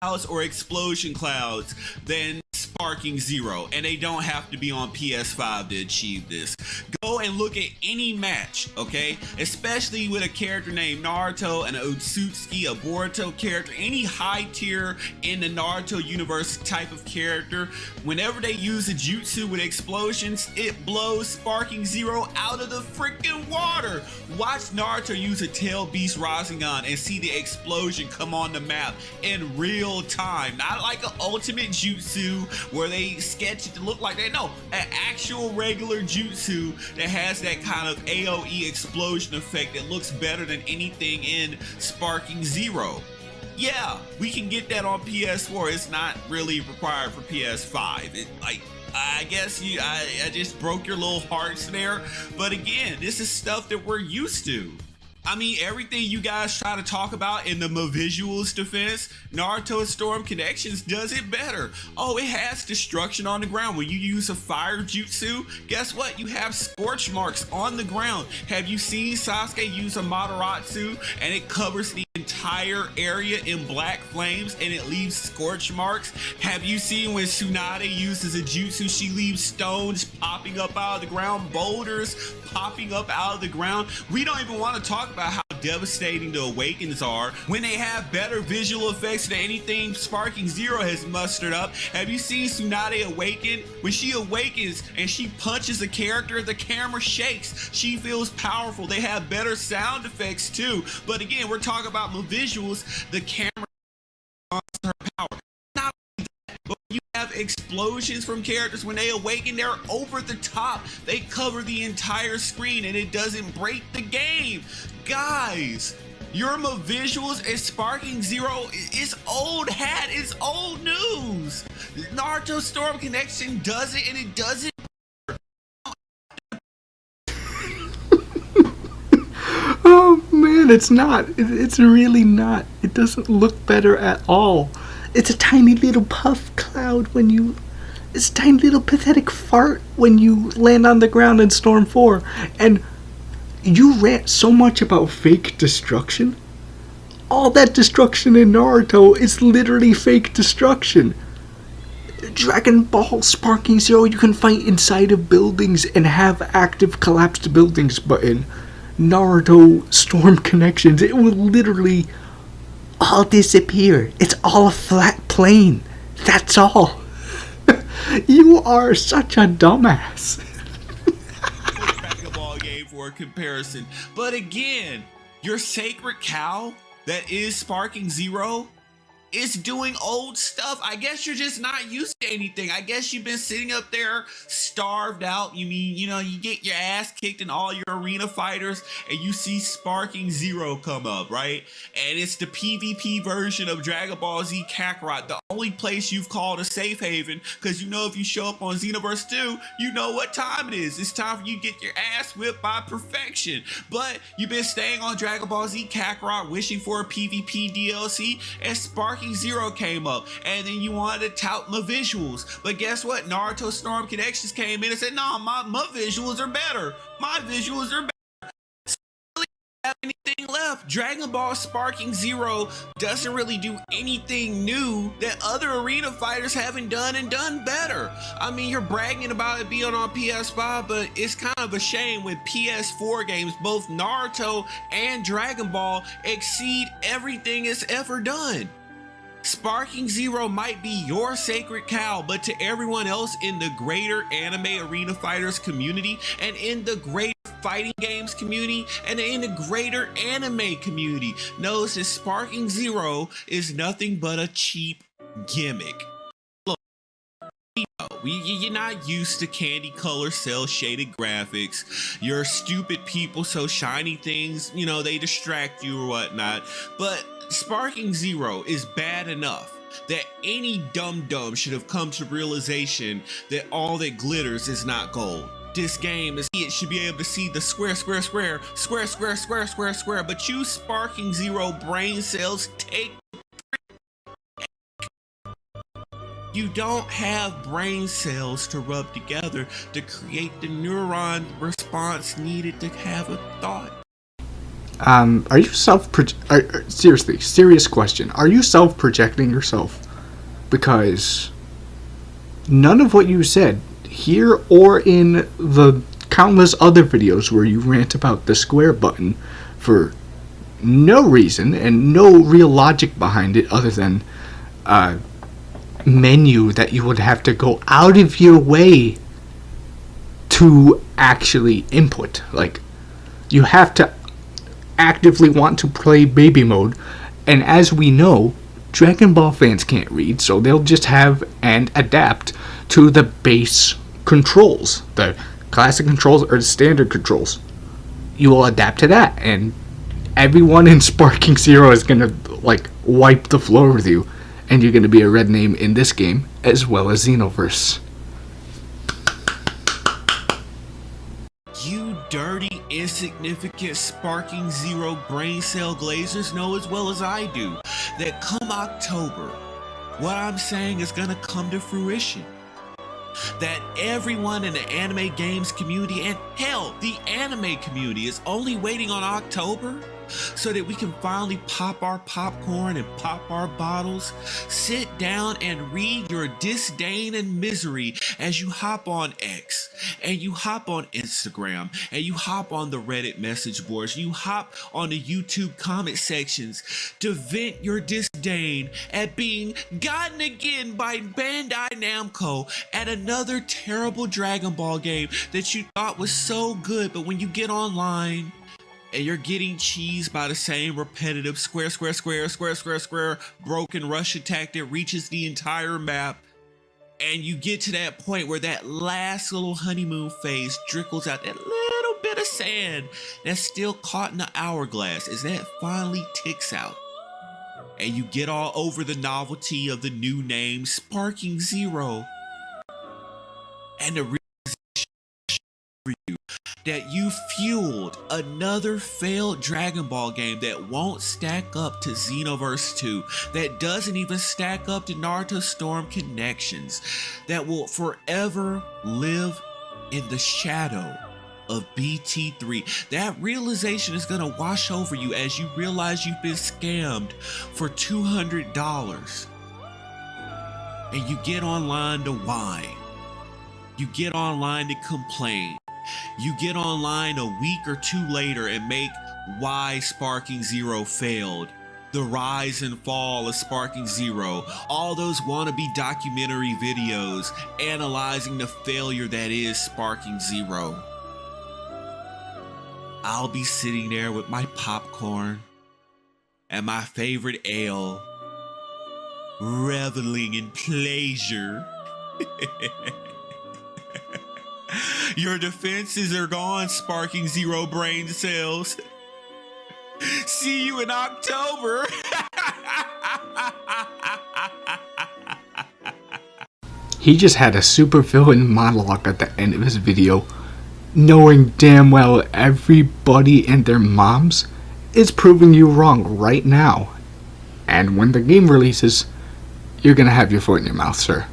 clouds or explosion clouds than Sparking Zero, and they don't have to be on PS5 to achieve this. Go and look at any match, okay? Especially with a character named Naruto, an Otsutsuki, a Boruto character, any high tier in the Naruto universe type of character. Whenever they use a jutsu with explosions, it blows Sparking Zero out of the freaking water. Watch Naruto use a Tail Beast Rasengan and see the explosion come on the map in real time. Not like an ultimate jutsu where they sketch it to look like that. No, an actual regular jutsu that has that kind of AoE explosion effect that looks better than anything in Sparking Zero. Yeah, we can get that on PS4. It's not really required for PS5. I guess I just broke your little hearts there. But again, this is stuff that we're used to. I mean, everything you guys try to talk about in the visuals defense, Naruto Storm Connections does it better. Oh, it has destruction on the ground. When you use a fire jutsu, guess what? You have scorch marks on the ground. Have you seen Sasuke use a Mataratsu and it covers the entire area in black flames and it leaves scorch marks? Have you seen when Tsunade uses a jutsu, she leaves stones popping up out of the ground, boulders popping up out of the ground? We don't even want to talk about how devastating the awakens are when they have better visual effects than anything Sparking Zero has mustered up. Have you seen Tsunade awaken? When she awakens and she punches a character, the camera shakes. She feels powerful. They have better sound effects too. But again, we're talking about visuals. The camera her power. Not but you have explosions from characters when they awaken, they're over the top. They cover the entire screen and it doesn't break the game. Guys, your visuals and Sparking Zero is old hat, it's old news. Naruto Storm Connection does it and it doesn't. Oh man, it's not. It's really not. It doesn't look better at all. It's a tiny little puff cloud when you... It's a tiny little pathetic fart when you land on the ground in Storm 4. And you rant so much about fake destruction. All that destruction in Naruto is literally fake destruction. Dragon Ball Sparking Zero, you can fight inside of buildings and have active collapsed buildings, but in Naruto Storm Connections, it will literally all disappear. It's all a flat plane. That's all. You are such a dumbass. Dragon Ball game for comparison. But again, your sacred cow that is Sparking Zero is doing old stuff. I guess you're just not used to anything. I guess you've been sitting up there starved out. You mean, you get your ass kicked in all your arena fighters and you see Sparking Zero come up, right? And it's the PvP version of Dragon Ball Z Kakarot, the only place you've called a safe haven, because if you show up on Xenoverse 2, you know what time it is. It's time for you to get your ass whipped by perfection. But you've been staying on Dragon Ball Z Kakarot wishing for a PvP DLC, and Sparking Zero came up, and then you wanted to tout my visuals. But guess what? Naruto Storm Connections came in and said, no, my visuals are better. My visuals are better. So really have anything left. Dragon Ball Sparking Zero doesn't really do anything new that other arena fighters haven't done and done better. I mean, you're bragging about it being on PS5, but it's kind of a shame when PS4 games, both Naruto and Dragon Ball, exceed everything it's ever done. Sparking Zero might be your sacred cow, but to everyone else in the greater anime arena fighters community and in the greater fighting games community and in the greater anime community knows that Sparking Zero is nothing but a cheap gimmick. Look, you're not used to candy color cell shaded graphics. You're stupid people, so shiny things, they distract you or whatnot. But Sparking Zero is bad enough that any dum-dum should have come to realization that all that glitters is not gold. This game it should be able to see the square, but you Sparking Zero brain cells take. You don't have brain cells to rub together to create the neuron response needed to have a thought. Are you seriously, serious question. Are you self-projecting yourself? Because none of what you said here or in the countless other videos where you rant about the square button for no reason and no real logic behind it other than a menu that you would have to go out of your way to actually input. Like, you have to actively want to play baby mode, and as we know, Dragon Ball fans can't read, so they'll just have and adapt to the base controls, the classic controls or the standard controls. You will adapt to that, and everyone in Sparking Zero is gonna like wipe the floor with you, and you're gonna be a red name in this game as well as Xenoverse. You dirty, insignificant Sparking Zero brain cell glazers know as well as I do that come October, what I'm saying is gonna come to fruition. That everyone in the anime games community, and hell, the anime community, is only waiting on October so that we can finally pop our popcorn and pop our bottles, sit down and read your disdain and misery as you hop on X, and you hop on Instagram, and you hop on the Reddit message boards, you hop on the YouTube comment sections to vent your disdain at being gotten again by Bandai Namco at another terrible Dragon Ball game that you thought was so good, but when you get online and you're getting cheesed by the same repetitive square broken rush attack that reaches the entire map, and you get to that point where that last little honeymoon phase trickles out that little bit of sand that's still caught in the hourglass as that finally ticks out, and you get all over the novelty of the new name Sparking Zero, and the that you fueled another failed Dragon Ball game that won't stack up to Xenoverse 2, that doesn't even stack up to Naruto Storm Connections, that will forever live in the shadow of BT3. That realization is going to wash over you as you realize you've been scammed for $200. And you get online to whine. You get online to complain. You get online a week or two later and make why Sparking Zero failed, the rise and fall of Sparking Zero, all those wannabe documentary videos analyzing the failure that is Sparking Zero. I'll be sitting there with my popcorn and my favorite ale, reveling in pleasure. Your defenses are gone, Sparking Zero brain cells. See you in October. He just had a super villain monologue at the end of his video, knowing damn well everybody and their moms is proving you wrong right now. And when the game releases, you're gonna have your foot in your mouth, sir.